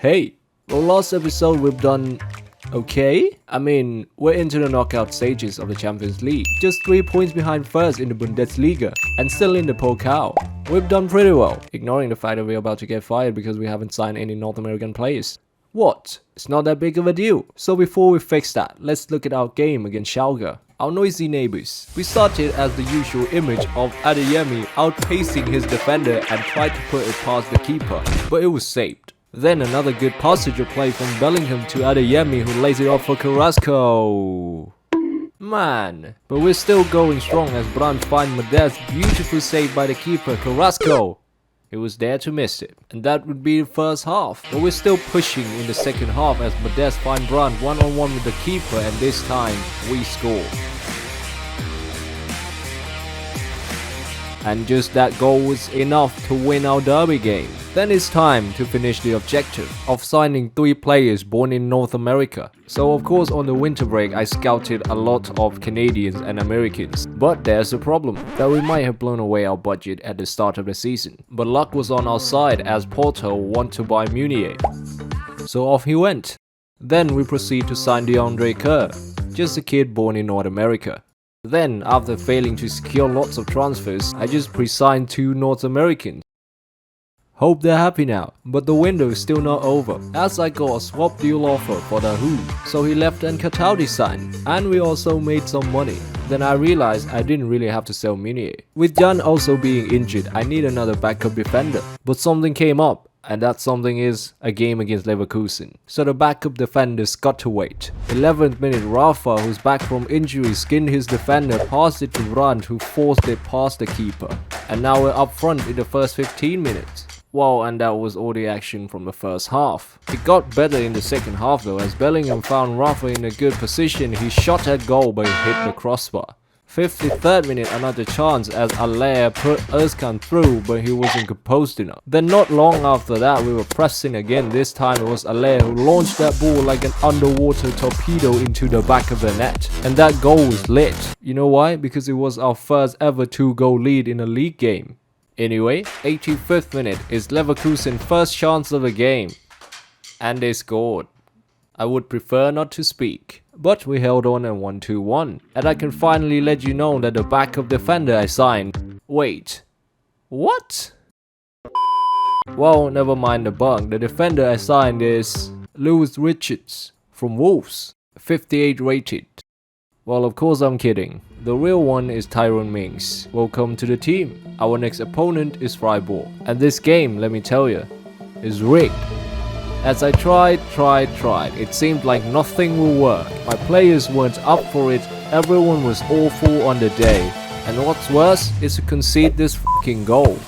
Hey, well, last episode we've done okay. I mean, we're into the knockout stages of the Champions League, just 3 points behind first in the Bundesliga, and still in the Pokal. We've done pretty well, ignoring the fact that we're about to get fired because we haven't signed any North American players. What? It's not that big of a deal. So before we fix that, let's look at our game against Schalke, our noisy neighbors. We started as the usual image of Adeyemi outpacing his defender and tried to put it past the keeper, but it was saved. Then another good passage of play from Bellingham to Adeyemi, who lays it off for Carrasco. Man, but we're still going strong as Brandt finds Modest's beautiful save by the keeper Carrasco. He was there to miss it, and that would be the first half. But we're still pushing in the second half as Modest finds Brandt one-on-one with the keeper, and this time we score. And just that goal was enough to win our derby game. Then it's time to finish the objective of signing 3 players born in North America. So of course on the winter break I scouted a lot of Canadians and Americans. But there's a problem, that we might have blown away our budget at the start of the season. But luck was on our side as Porto wanted to buy Munier. So off he went. Then we proceed to sign DeAndre Kerr, just a kid born in North America. Then, after failing to secure lots of transfers, I just pre-signed 2 North Americans. Hope they're happy now, but the window is still not over, as I got a swap deal offer for the Who, so he left and Kataudi signed, and we also made some money. Then I realized I didn't really have to sell Munier. With Jan also being injured, I need another backup defender, but something came up. And that something is a game against Leverkusen. So the backup defenders got to wait. 11th minute, Rafa, who's back from injury, skinned his defender, passed it to Brandt, who forced it past the keeper. And now we're up front in the first 15 minutes. Wow, and that was all the action from the first half. It got better in the second half though, as Bellingham found Rafa in a good position. He shot at goal but hit the crossbar. 53rd minute, another chance as Allaire put Özkan through, but he wasn't composed enough. Then not long after that, we were pressing again. This time it was Allaire who launched that ball like an underwater torpedo into the back of the net. And that goal was lit. You know why? Because it was our first ever 2-goal lead in a league game. Anyway, 85th minute is Leverkusen's first chance of the game. And they scored. I would prefer not to speak. But we held on and won 2-1. And I can finally let you know that the backup defender I signed... Wait. What? Well, never mind the bug. The defender I signed is... Lewis Richards from Wolves. 58 rated. Well, of course I'm kidding. The real one is Tyrone Mings. Welcome to the team. Our next opponent is Freiburg. And this game, let me tell you, is rigged. As I tried, it seemed like nothing will work. My players weren't up for it, everyone was awful on the day. And what's worse is to concede this fucking goal.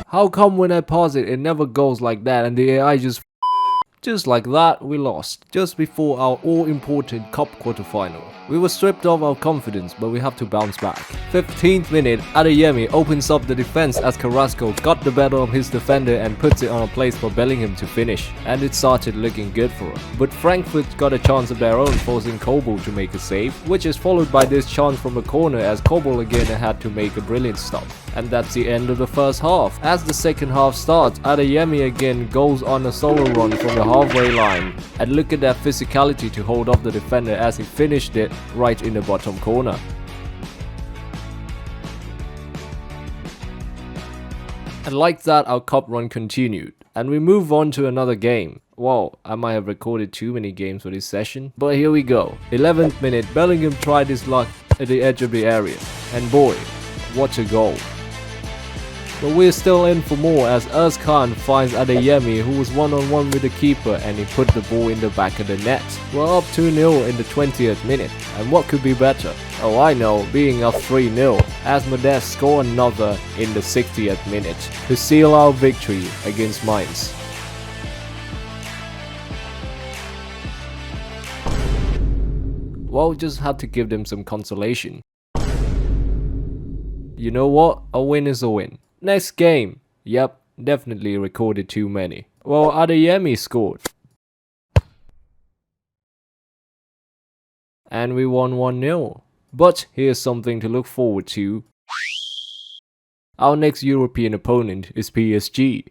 How come when I pause it never goes like that and the AI just like that, we lost, just before our all-important cup quarterfinal. We were stripped of our confidence, but we have to bounce back. 15th minute, Adeyemi opens up the defense as Carrasco got the better of his defender and puts it on a place for Bellingham to finish. And it started looking good for us. But Frankfurt got a chance of their own, forcing Kobel to make a save, which is followed by this chance from a corner as Kobel again had to make a brilliant stop. And that's the end of the first half. As the second half starts, Adeyemi again goes on a solo run from the halfway line. And look at that physicality to hold off the defender as he finished it right in the bottom corner. And like that, our cup run continued. And we move on to another game. Wow, I might have recorded too many games for this session. But here we go. 11th minute, Bellingham tried his luck at the edge of the area. And boy, what a goal. But we're still in for more as Özkan finds Adeyemi, who was one-on-one with the keeper, and he put the ball in the back of the net. We're up 2-0 in the 20th minute, and what could be better? Oh, I know, being up 3-0 as Modest scored another in the 60th minute to seal our victory against Mainz. Well, just had to give them some consolation. You know what? A win is a win. Next game. Yep, definitely recorded too many. Well, Adeyemi scored. And we won 1-0. But here's something to look forward to. Our next European opponent is PSG.